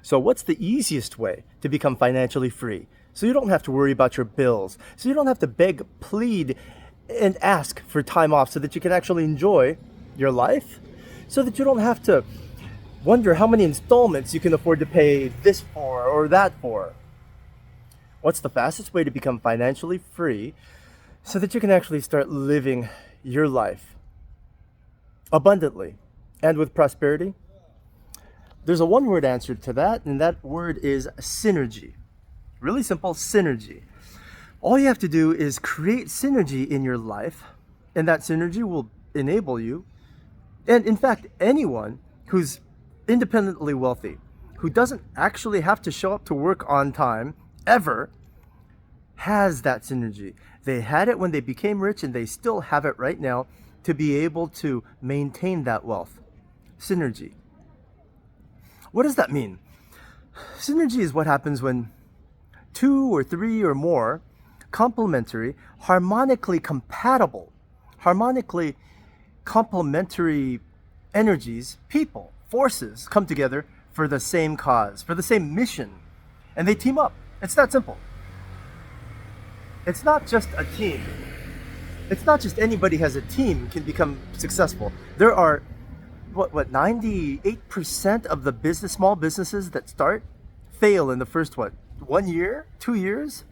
So, what's the easiest way to become financially free? So you don't have to worry about your bills. So you don't have to beg, plead, and ask for time off so that you can actually enjoy your life. So that you don't have to wonder how many installments you can afford to pay this for or that for. What's the fastest way to become financially free so that you can actually start living your life abundantly and with prosperity? There's a one word answer to that, and that word is synergy. Really simple, synergy. All you have to do is create synergy in your life, and that synergy will enable you, and in fact, anyone who's independently wealthy, who doesn't actually have to show up to work on time ever, has that synergy. They had it when they became rich, and they still have it right now to be able to maintain that wealth. Synergy. What does that mean? Synergy is what happens when two or three or more complementary, harmonically complementary energies, people, forces come together for the same cause, for the same mission, and they team up. It's that simple. It's not just a team. It's not just anybody has a team can become successful. There are 98% of the small businesses that start fail in the first 1 year, 2 years.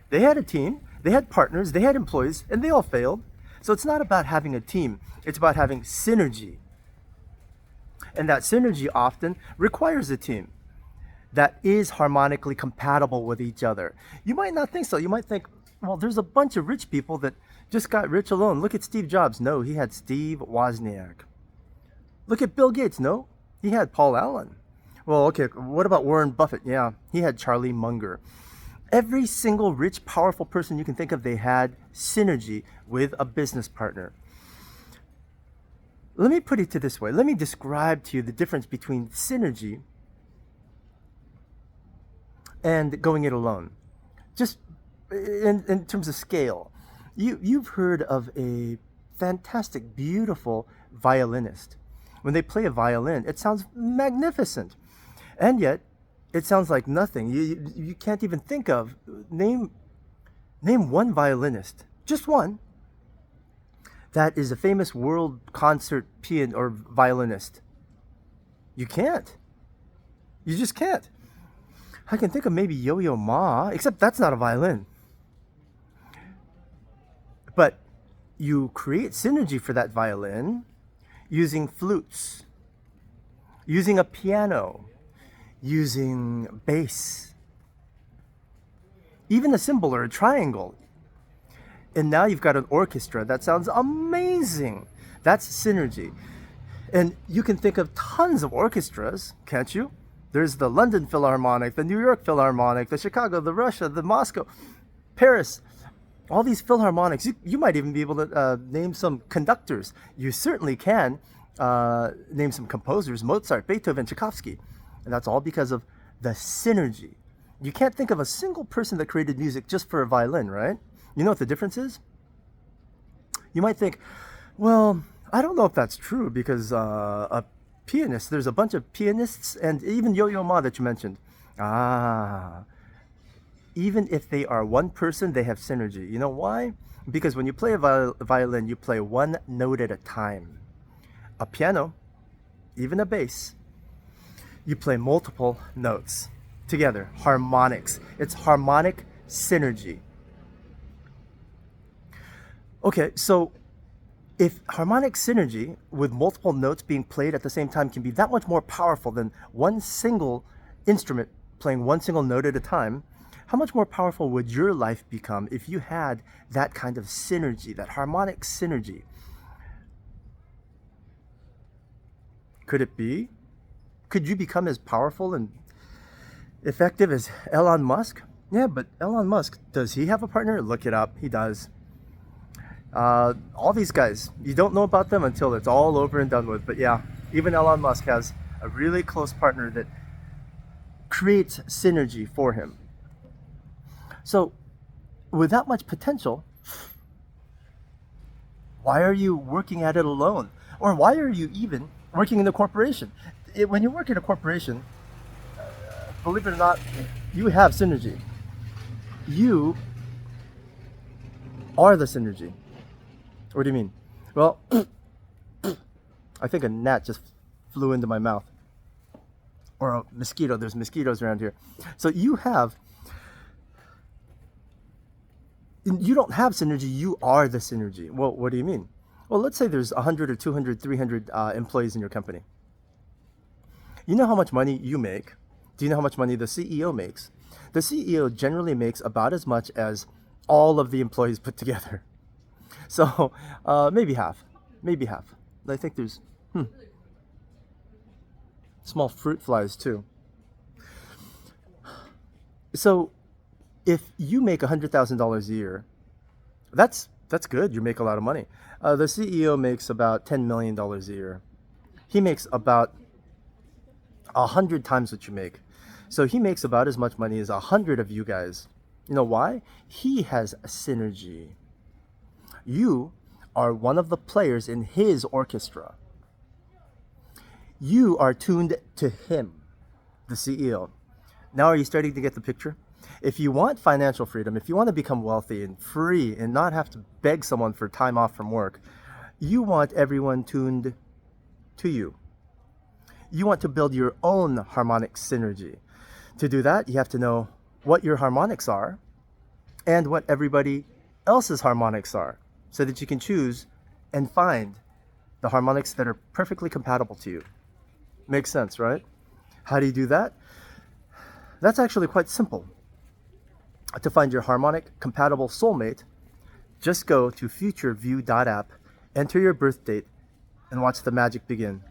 They had a team, they had partners, they had employees, and they all failed. So it's not about having a team, it's about having synergy. And that synergy often requires a team that is harmonically compatible with each other. You might not think so. You might think, well, there's a bunch of rich people that just got rich alone. Look at Steve Jobs. No, he had Steve Wozniak. Look at Bill Gates. No, he had Paul Allen. Well, okay, what about Warren Buffett? Yeah, he had Charlie Munger. Every single rich, powerful person you can think of, they had synergy with a business partner. Let me put it to this way. Let me describe to you the difference between synergy and going it alone. Just in terms of scale. You've heard of a fantastic, beautiful violinist. When they play a violin, it sounds magnificent. And yet, it sounds like nothing. You can't even think of, name one violinist, just one, that is a famous world concert pianist or violinist. You can't. You just can't. I can think of maybe Yo-Yo Ma, except that's not a violin. But you create synergy for that violin using flutes, using a piano, using bass, even a cymbal or a triangle. And now you've got an orchestra that sounds amazing. That's synergy. And you can think of tons of orchestras, can't you? There's the London Philharmonic, the New York Philharmonic, the Chicago, the Russia, the Moscow, Paris. All these philharmonics. You might even be able to name some conductors. You certainly can name some composers, Mozart, Beethoven, Tchaikovsky. And that's all because of the synergy. You can't think of a single person that created music just for a violin, right? You know what the difference is? You might think, well, I don't know if that's true because a pianist, there's a bunch of pianists and even Yo-Yo Ma that you mentioned. Even if they are one person, they have synergy. You know why? Because when you play a violin, you play one note at a time. A piano, even a bass, you play multiple notes together, harmonics. It's harmonic synergy. Okay, so if harmonic synergy with multiple notes being played at the same time can be that much more powerful than one single instrument playing one single note at a time, how much more powerful would your life become if you had that kind of synergy, that harmonic synergy? Could it be? Could you become as powerful and effective as Elon Musk? Yeah, but Elon Musk, does he have a partner? Look it up. He does. All these guys, you don't know about them until it's all over and done with. But yeah, even Elon Musk has a really close partner that creates synergy for him. So, with that much potential, why are you working at it alone? Or why are you even working in a corporation? When you work in a corporation, believe it or not, you have synergy. You are the synergy. What do you mean? Well, I think a gnat just flew into my mouth. Or a mosquito. There's mosquitoes around here. So you don't have synergy, you are the synergy. Well, what do you mean? Well, let's say there's 100 or 200, 300 employees in your company. You know how much money you make? Do you know how much money the CEO makes? The CEO generally makes about as much as all of the employees put together. So maybe half. Maybe half. I think there's small fruit flies too. So if you make $100,000 a year, that's good. You make a lot of money. The CEO makes about $10 million a year. He makes about 100 times what you make. So he makes about as much money as 100 of you guys. You know why? He has a synergy. You are one of the players in his orchestra. You are tuned to him, the CEO. Now are you starting to get the picture? If you want financial freedom, if you want to become wealthy and free and not have to beg someone for time off from work, you want everyone tuned to you. You want to build your own harmonic synergy. To do that, you have to know what your harmonics are and what everybody else's harmonics are so that you can choose and find the harmonics that are perfectly compatible to you. Makes sense, right? How do you do that? That's actually quite simple. To find your harmonic compatible soulmate, just go to futureview.app, enter your birth date, and watch the magic begin.